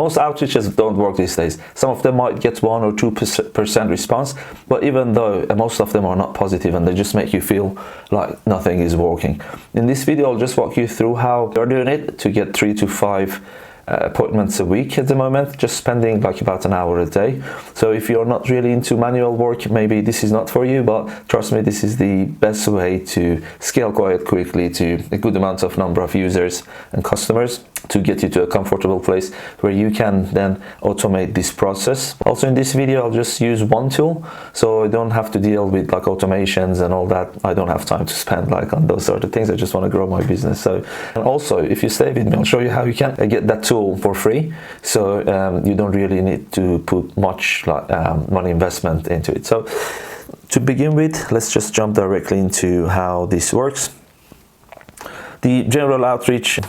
Most outreaches don't work these days. Some of them might get 1 or 2% response, but even though most of them are not positive and they just make you feel like nothing is working. In this video, I'll just walk you through how you're doing it to get 3 to 5 appointments a week at the moment, just spending like about an hour a day. So if you're not really into manual work, maybe this is not for you, but trust me, this is the best way to scale quite quickly to a good amount of number of users and customers to get you to a comfortable place where you can then automate this process. Also in this video, I'll just use one tool, so I don't have to deal with like automations and all that. I don't have time to spend like on those sort of things. I just want to grow my business. So, and also if you stay with me, I'll show you how you can get that tool for free. So you don't really need to put much money investment into it. So to begin with, let's just jump directly into how this works. The general outreach,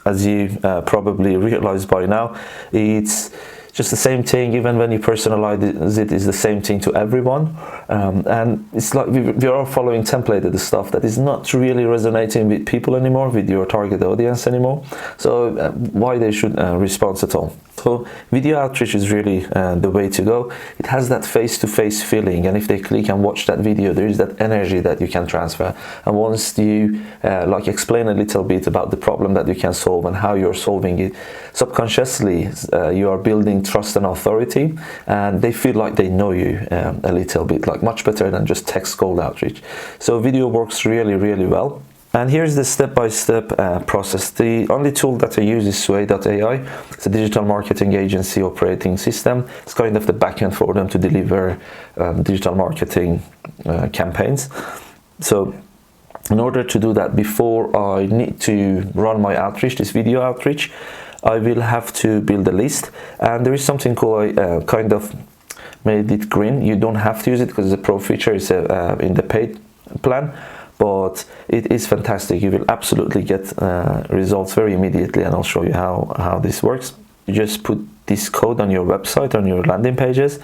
as you probably realize by now, it's just the same thing. Even when you personalize it, is the same thing to everyone, and it's like we are following templated stuff that is not really resonating with people anymore, with your target audience anymore. So why they should respond at all? So video outreach is really the way to go. It has that face-to-face feeling, and if they click and watch that video, there is that energy that you can transfer. And once you like explain a little bit about the problem that you can solve and how you're solving it, subconsciously you are building trust and authority, and they feel like they know you a little bit, like much better than just text cold outreach. So video works really, really well. And here's the step-by-step process. The only tool that I use is Sway.ai. It's a digital marketing agency operating system. It's kind of the backend for them to deliver digital marketing campaigns. So in order to do that, before I need to run my outreach, this video outreach, I will have to build a list. And there is something called kind of made it green. You don't have to use it because it's a pro feature. It's in the paid plan. But it is fantastic. You will absolutely get results very immediately, and I'll show you how this works. You just put this code on your website, on your landing pages,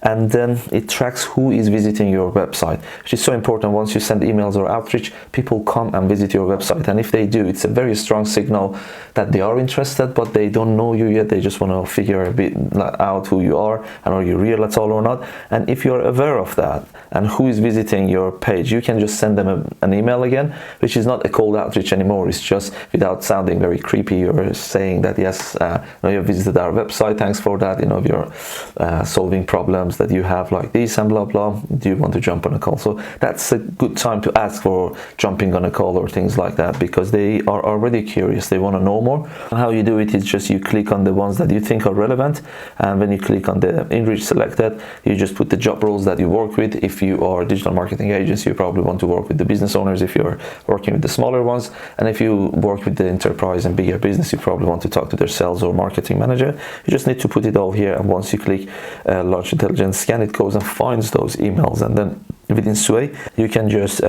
and then it tracks who is visiting your website, which is so important. Once you send emails or outreach, people come and visit your website, and if they do, it's a very strong signal that they are interested, but they don't know you yet. They just want to figure a bit out who you are and are you real at all or not. And if you're aware of that and who is visiting your page, you can just send them an email again, which is not a cold outreach anymore. It's just, without sounding very creepy, you're saying that yes, you visited our website, thanks for that, you're solving problems that you have like this and blah blah, do you want to jump on a call? So that's a good time to ask for jumping on a call or things like that, because they are already curious, they want to know more. And how you do it is just you click on the ones that you think are relevant, and when you click on the InReach selected, you just put the job roles that you work with. If you are a digital marketing agency, you probably want to work with the business owners. If you're working with the smaller ones, and if you work with the enterprise and bigger business, you probably want to talk to their sales or marketing manager. You just need to put it all here, and once you click Launch Intelligence Scan, it goes and finds those emails, and then within Sway you can just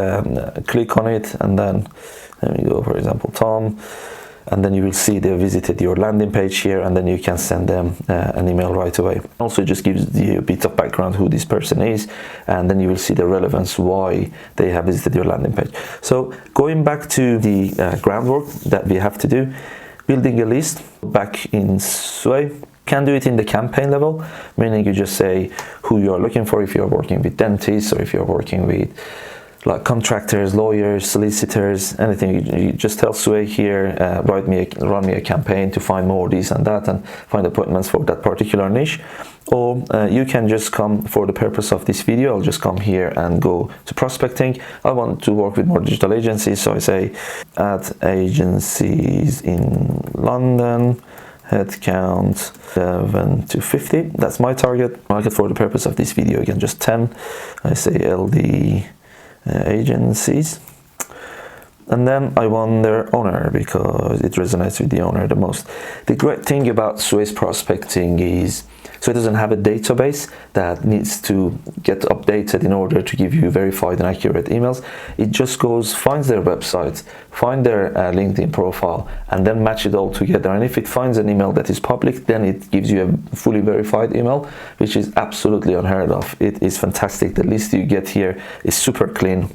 click on it, and then let me go, for example, Tom, and then you will see they visited your landing page here, and then you can send them an email right away. Also, it just gives you a bit of background who this person is, and then you will see the relevance why they have visited your landing page. So going back to the groundwork that we have to do, building a list back in Sway. Can do it in the campaign level, meaning you just say who you are looking for. If you're working with dentists, or if you're working with like contractors, lawyers, solicitors, anything, you just tell Sway here, run me a campaign to find more this and that, and find appointments for that particular niche. Or you can just come, for the purpose of this video, I'll just come here and go to prospecting. I want to work with more digital agencies, so I say at agencies in London, headcount 7 to 50. That's my target market for the purpose of this video. Again, just 10. I say LD agencies, and then I want their owner because it resonates with the owner the most. The great thing about Sway's prospecting is, so it doesn't have a database that needs to get updated in order to give you verified and accurate emails. It just goes, finds their website, find their LinkedIn profile, and then match it all together. And if it finds an email that is public, then it gives you a fully verified email, which is absolutely unheard of. It is fantastic. The list you get here is super clean.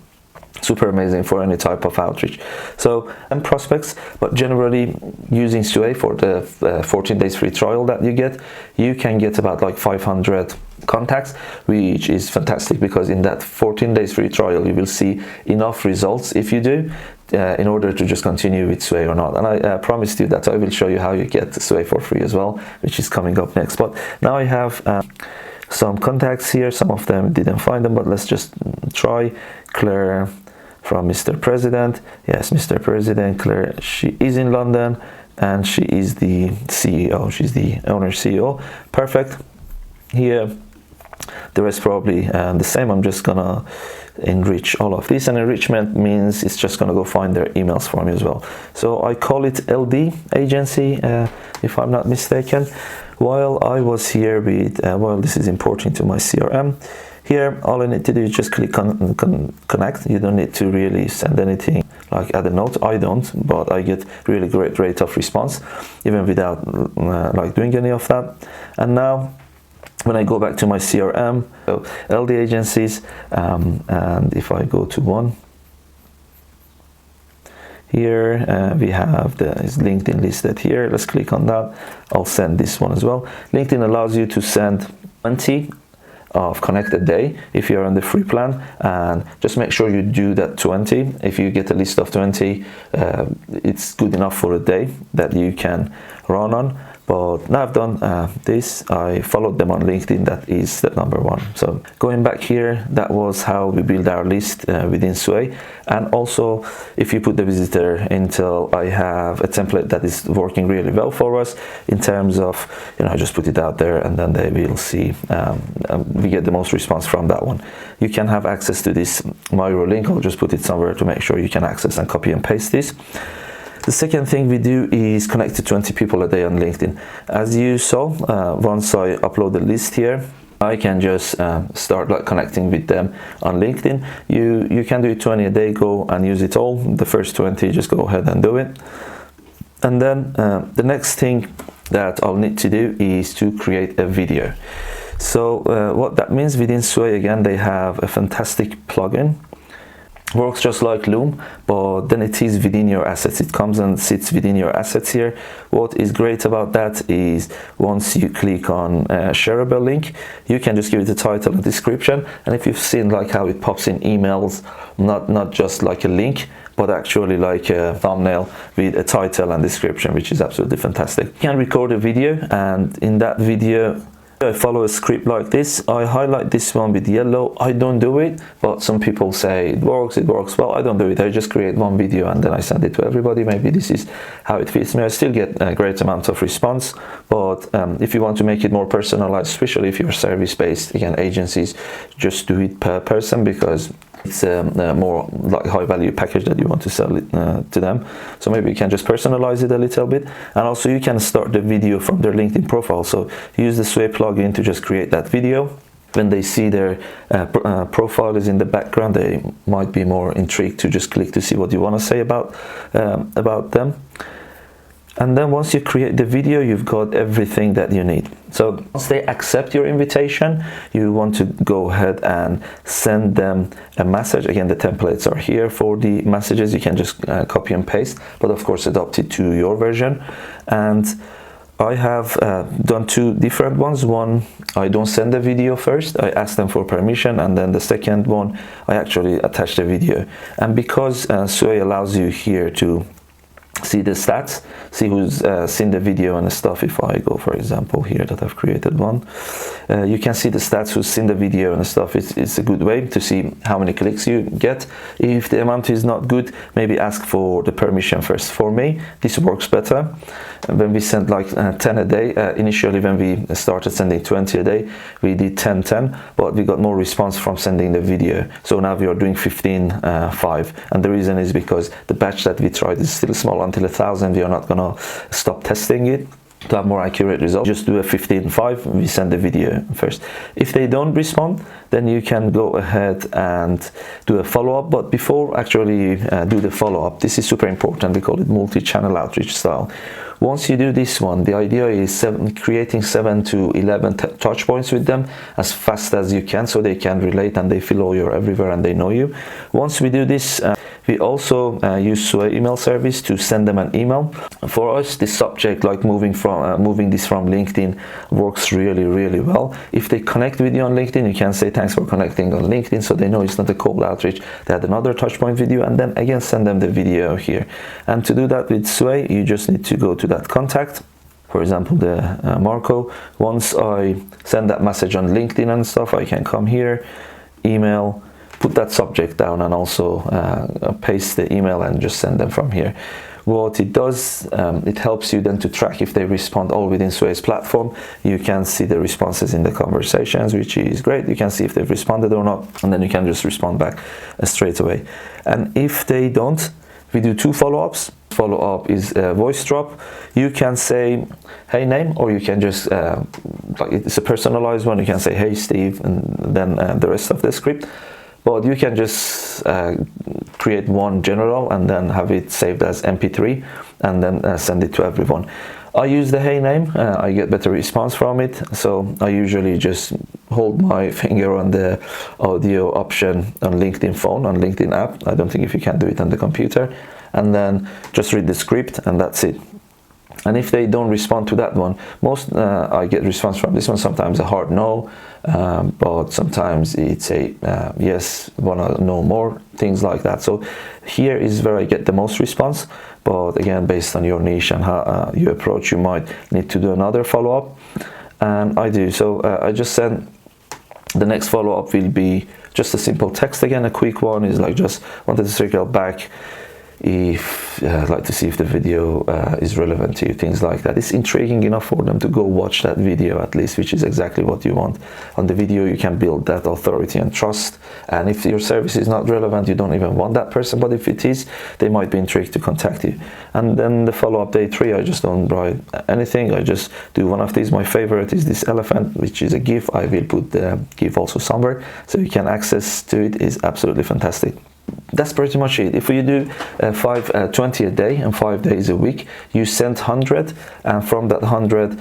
Super amazing for any type of outreach. So, and prospects, but generally using Sway for the 14 days free trial that you can get about like 500 contacts, which is fantastic, because in that 14 days free trial you will see enough results if you do in order to just continue with Sway or not. And I promised you that I will show you how you get Sway for free as well, which is coming up next. But now I have some contacts here. Some of them didn't find them, but let's just try. Claire from Mr. President. Yes, Mr. President, Claire, she is in London and she is the CEO. She's the owner CEO. Perfect. Here, the rest probably the same. I'm just gonna enrich all of this, and enrichment means it's just gonna go find their emails for me as well. So I call it LD agency, if I'm not mistaken. While I was here with, well, this is importing to my CRM. Here, all I need to do is just click on connect. You don't need to really send anything like add a note. I don't, but I get really great rate of response even without like doing any of that. And now, when I go back to my CRM, so LD agencies, and if I go to one, here we have the LinkedIn listed here. Let's click on that. I'll send this one as well. LinkedIn allows you to send 20 of connected day if you're on the free plan, and just make sure you do that 20. If you get a list of 20, it's good enough for a day that you can run on. But now I've done this, I followed them on LinkedIn. That is the number one. So going back here, that was how we build our list within Sway. And also, if you put the visitor until, I have a template that is working really well for us in terms of, I just put it out there and then they will see, we get the most response from that one. You can have access to this Miro link. I'll just put it somewhere to make sure you can access and copy and paste this. The second thing we do is connect to 20 people a day on LinkedIn. As you saw, once I upload the list here, I can just start like connecting with them on LinkedIn. You can do 20 a day, go and use it all. The first 20, just go ahead and do it. And then the next thing that I'll need to do is to create a video. So what that means within Sway, again, they have a fantastic plugin. Works just like Loom, but then it is within your assets. It comes and sits within your assets here. What is great about that is once you click on shareable link, you can just give it a title and description. And if you've seen like how it pops in emails, not just like a link, but actually like a thumbnail with a title and description, which is absolutely fantastic. You can record a video, and in that video, I follow a script like this. I highlight this one with yellow. I don't do it, but some people say it works well. I don't do it. I just create one video and then I send it to everybody. Maybe this is how it fits me. I still get a great amount of response, but if you want to make it more personalized, especially if you're service-based, again, agencies, just do it per person, because it's a more like high value package that you want to sell it to them. So maybe you can just personalize it a little bit. And also you can start the video from their LinkedIn profile. So use the Sway plugin to just create that video. When they see their profile is in the background, they might be more intrigued to just click to see what you want to say about them. And then once you create the video, you've got everything that you need. So once they accept your invitation, you want to go ahead and send them a message. Again, the templates are here for the messages. You can just copy and paste, but of course adapt it to your version. And I have done two different ones. One, I don't send the video first. I ask them for permission, and then the second one, I actually attach the video. And because Sway allows you here to see the stats, see who's seen the video and stuff. If I go, for example, here that I've created one, you can see the stats who's seen the video and stuff. It's a good way to see how many clicks you get. If the amount is not good, maybe ask for the permission first. For me, this works better. When we send like 10 a day, initially when we started sending 20 a day, we did 10, but we got more response from sending the video. So now we are doing 15.5, and the reason is because the batch that we tried is still small. Until 1,000, we are not gonna stop testing it to have more accurate results. Just do a 15.5, we send the video first. If they don't respond, then you can go ahead and do a follow-up. But before actually do the follow-up, this is super important. We call it multi-channel outreach style. Once you do this one, the idea is creating 7 to 11 touch points with them as fast as you can, so they can relate and they feel, oh, you're everywhere and they know you. Once we do this, we also use Sway email service to send them an email. For us, the subject, like moving this from LinkedIn, works really well. If they connect with you on LinkedIn, you can say thanks for connecting on LinkedIn, so they know it's not a cold outreach. They had another touch point video, and then again send them the video here. And to do that with Sway, you just need to go to that contact. For example, the Marco. Once I send that message on LinkedIn and stuff, I can come here, email, put that subject down, and also paste the email and just send them from here. What it does, it helps you then to track if they respond all within Sway's platform. You can see the responses in the conversations, which is great. You can see if they've responded or not, and then you can just respond back straight away. And if they don't, we do 2 follow-ups. Follow-up is a voice drop. You can say, hey name, or you can just, like it's a personalized one, you can say, hey Steve, and then the rest of the script. But you can just create one general and then have it saved as MP3 and then send it to everyone. I use the hey name, I get better response from it, so I usually just hold my finger on the audio option on LinkedIn phone, on LinkedIn app. I don't think if you can do it on the computer, and then just read the script, and that's it. And if they don't respond to that one, most I get response from this one, sometimes a hard no, but sometimes it's a yes, wanna know more, things like that. So here is where I get the most response, but again, based on your niche and how you approach, you might need to do another follow-up, and I do. So I just send, the next follow-up will be just a simple text again. A quick one is like, just wanted to circle back if I'd like to see if the video is relevant to you, things like that. It's intriguing enough for them to go watch that video at least, which is exactly what you want. On the video you can build that authority and trust, and if your service is not relevant, you don't even want that person, but if it is, they might be intrigued to contact you. And then the follow-up, day 3, I just don't write anything, I just do one of these. My favorite is this elephant, which is a GIF. I will put the GIF also somewhere so you can access to it. Is absolutely fantastic. That's pretty much it. If you do 20 a day and 5 days a week, you send 100, and from that 100,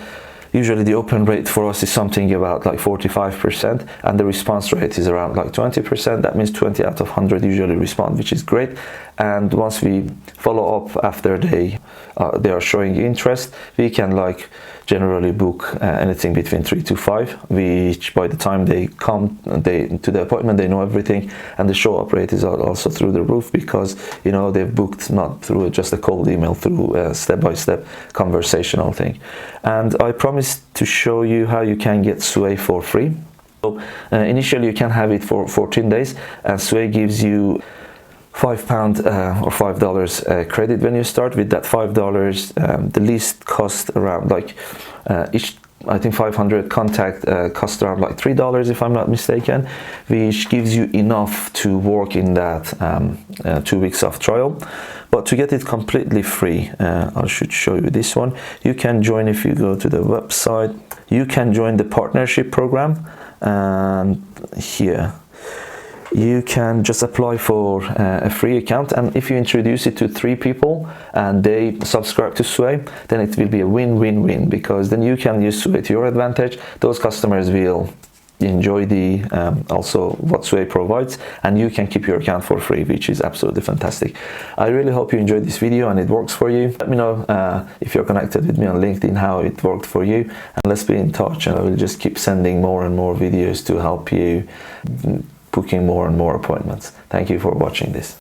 usually the open rate for us is something about like 45%, and the response rate is around like 20%. That means 20 out of 100 usually respond, which is great. And once we follow up after they are showing interest, we can like generally book anything between 3 to 5, which by the time they come to the appointment, they know everything, and the show-up rate is also through the roof, because you know they've booked not through just a cold email, through a step-by-step conversational thing. And I promised to show you how you can get Sway for free. So initially you can have it for 14 days, and Sway gives you £5 or $5 credit when you start. With that $5, the least cost around like each, I think 500 contact cost around like $3 if I'm not mistaken, which gives you enough to work in that 2 weeks of trial. But to get it completely free, I should show you this one. You can join, if you go to the website, you can join the partnership program, and here you can just apply for a free account, and if you introduce it to 3 people and they subscribe to Sway, then it will be a win-win-win, because then you can use Sway to your advantage. Those customers will enjoy the also what Sway provides, and you can keep your account for free, which is absolutely fantastic. I really hope you enjoyed this video and it works for you. Let me know if you're connected with me on LinkedIn how it worked for you, and let's be in touch, and I will just keep sending more and more videos to help you booking more and more appointments. Thank you for watching this.